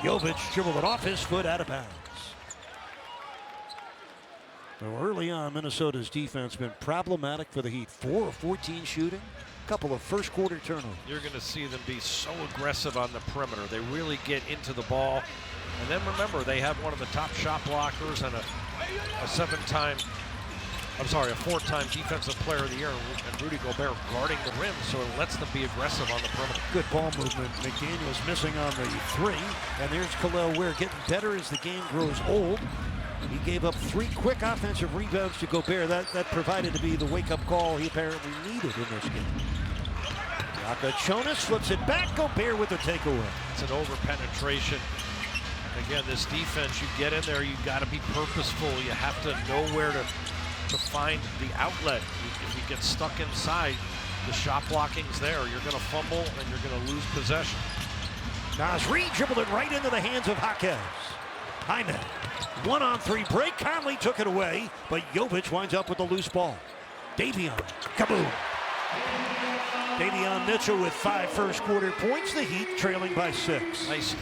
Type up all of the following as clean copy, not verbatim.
Jovic dribbled it off his foot out of bounds. Well, early on, Minnesota's defense been problematic for the Heat. 4 of 14 shooting, a couple of first quarter turnovers. You're going to see them be so aggressive on the perimeter. They really get into the ball. And then remember, they have one of the top shot blockers and a four-time defensive player of the year, and Rudy Gobert guarding the rim, so it lets them be aggressive on the perimeter. Good ball movement. McDaniels missing on the three, and there's Kel'el Ware getting better as the game grows old. He gave up 3 quick offensive rebounds to Gobert. That provided to be the wake-up call he apparently needed in this game. Jonas flips it back. Gobert with the takeaway. It's an over-penetration. Again, this defense, you get in there, you got to be purposeful. You have to know where to find the outlet. If you get stuck inside, the shot blocking's there. You're going to fumble and you're going to lose possession. Nasri dribbled it right into the hands of Jaquez. Jaime, 1-on-3 break. Conley took it away, but Jovic winds up with the loose ball. Davion, kaboom. Davion Mitchell with 5 first quarter points. The Heat trailing by 6. Nice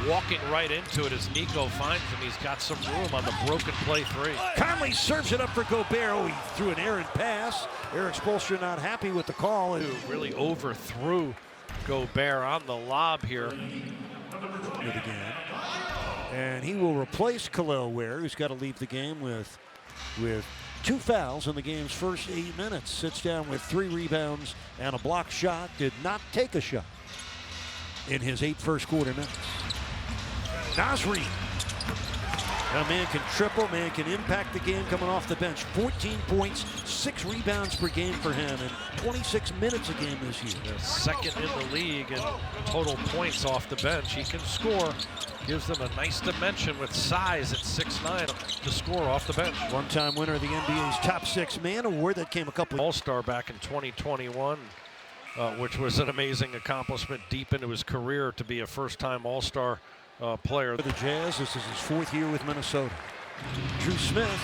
walking right into it as Nico finds him. He's got some room on the broken play 3. Conley serves it up for Gobert. Oh, he threw an errant pass. Eric Spoelstra not happy with the call. Who really overthrew Gobert on the lob here. And he will replace Kel'el Ware, who's got to leave the game with 2 fouls in the game's first 8 minutes. Sits down with 3 rebounds and a blocked shot. Did not take a shot in his 8 first quarter minutes. Nasri. A man can triple, man can impact the game coming off the bench. 14 points, 6 rebounds per game for him, and 26 minutes a game this year. The second in the league in total points off the bench. He can score. Gives them a nice dimension with size at 6'9" to score off the bench. One-time winner of the NBA's Top 6 Man Award that came a couple of All-Star back in 2021, which was an amazing accomplishment deep into his career to be a first-time All-Star player. For the Jazz, this is his 4th year with Minnesota. Drew Smith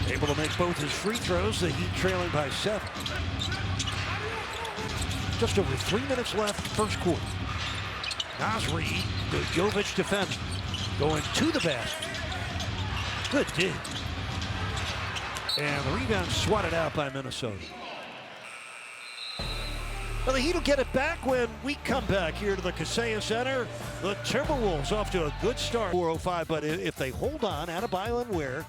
able to make both his free throws. The Heat trailing by 7. Just over 3 minutes left, first quarter. Nasri, the Jovic defender, going to the basket. Good dig. And the rebound swatted out by Minnesota. Well, the Heat will get it back when we come back here to the Kaseya Center. The Timberwolves off to a good start. 4:05, but if they hold on, Adebayo and Ware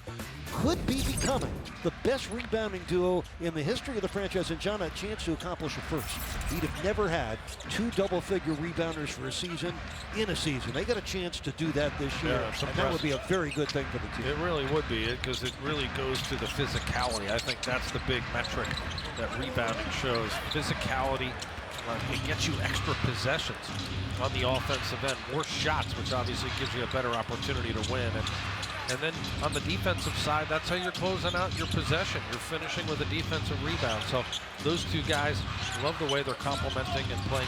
could be becoming the best rebounding duo in the history of the franchise, and John, a chance to accomplish a first. He'd have never had 2 double-figure rebounders for a season in a season. They got a chance to do that this year, and that would be a very good thing for the team. It really would be, because it really goes to the physicality. I think that's the big metric that rebounding shows. Physicality. It gets you extra possessions on the offensive end, more shots, which obviously gives you a better opportunity to win. And then on the defensive side, that's how you're closing out your possession. You're finishing with a defensive rebound. So those 2 guys, love the way they're complementing and playing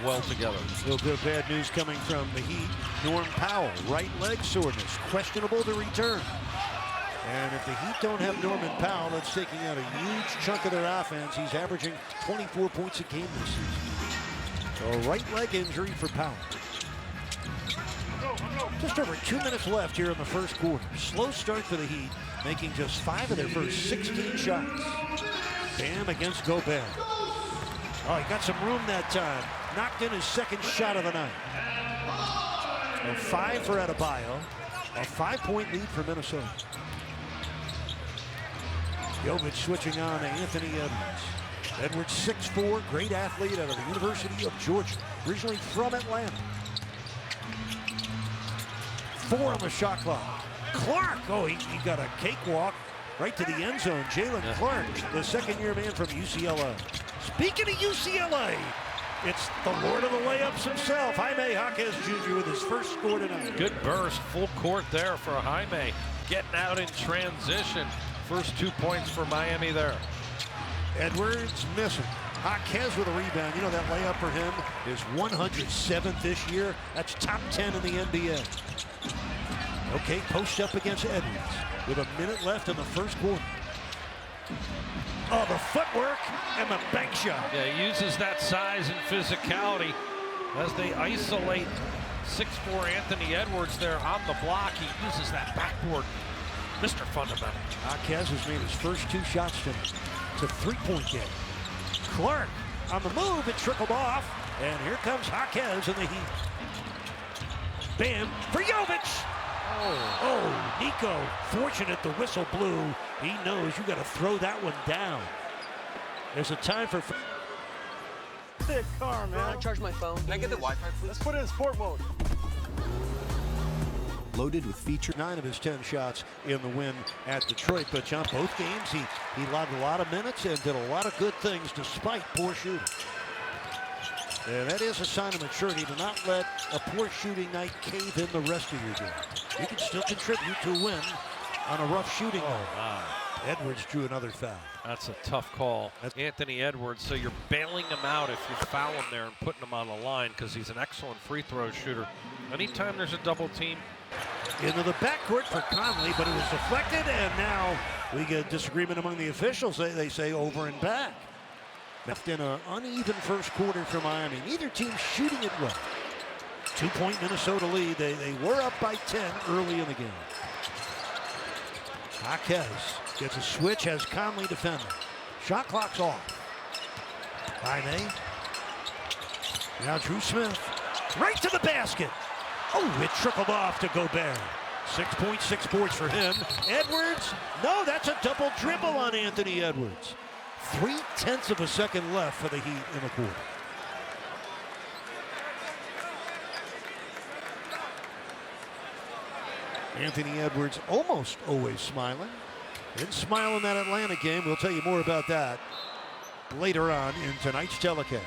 well together. A little bit of bad news coming from the Heat. Norm Powell, right leg soreness, questionable to return. And if the Heat don't have Norman Powell, that's taking out a huge chunk of their offense. He's averaging 24 points a game this season. So a right leg injury for Powell. Just over 2 minutes left here in the first quarter. Slow start for the Heat, making just 5 of their first 16 shots. Bam against Gobert. Oh, he got some room that time. Knocked in his 2nd shot of the night. A 5 for Adebayo. A 5-point lead for Minnesota. Jovic switching on to Anthony Edwards. Edwards 6'4", great athlete out of the University of Georgia, originally from Atlanta. 4 on the shot clock. Clark, oh, he got a cakewalk right to the end zone. Jalen Clark, the second-year man from UCLA. Speaking of UCLA, it's the Lord of the layups himself, Jaime Jaquez Jr. with his first score tonight. Good burst, full court there for Jaime. Getting out in transition. First 2 points for Miami there. Edwards missing. Jaquez with a rebound. You know, that layup for him is 107th this year. That's top 10 in the NBA. Okay, post up against Edwards with a minute left in the first quarter. Oh, the footwork and the bank shot. Yeah, he uses that size and physicality as they isolate 6'4" Anthony Edwards there on the block. He uses that backboard. Mr. Fundamental. Jaquez has made his first 2 shots tonight. It's a 3-point game. Clark on the move, it trickled off. And here comes Jaquez in the heat. Bam for Jovic. Oh, Nico, fortunate the whistle blew. He knows you got to throw that one down. There's a time for... Sick car, man. Can I charge my phone? Can I get the Wi-Fi, please? Let's put it in sport mode. Loaded with feature. 9 of his 10 shots in the win at Detroit. But John, both games, he logged a lot of minutes and did a lot of good things despite poor shooting. And that is a sign of maturity to not let a poor shooting night cave in the rest of your game. You can still contribute to a win on a rough shooting night. Wow. Edwards drew another foul. That's a tough call. Anthony Edwards, so you're bailing him out if you foul him there and putting him on the line because he's an excellent free throw shooter. Anytime there's a double team. Into the backcourt for Conley, but it was deflected, and now we get disagreement among the officials. They say over and back. Left in an uneven first quarter for Miami. Neither team shooting it well. 2-point Minnesota lead. They were up by 10 early in the game. Jaquez gets a switch, has Conley defending. Shot clock's off. Jaime. Now Drew Smith. Right to the basket. Oh, it trickled off to Gobert. 6.6 boards for him. Edwards. No, that's a double dribble on Anthony Edwards. 0.3 of a second left for the Heat in the quarter. Anthony Edwards almost always smiling. Didn't smile in that Atlanta game. We'll tell you more about that later on in tonight's telecast.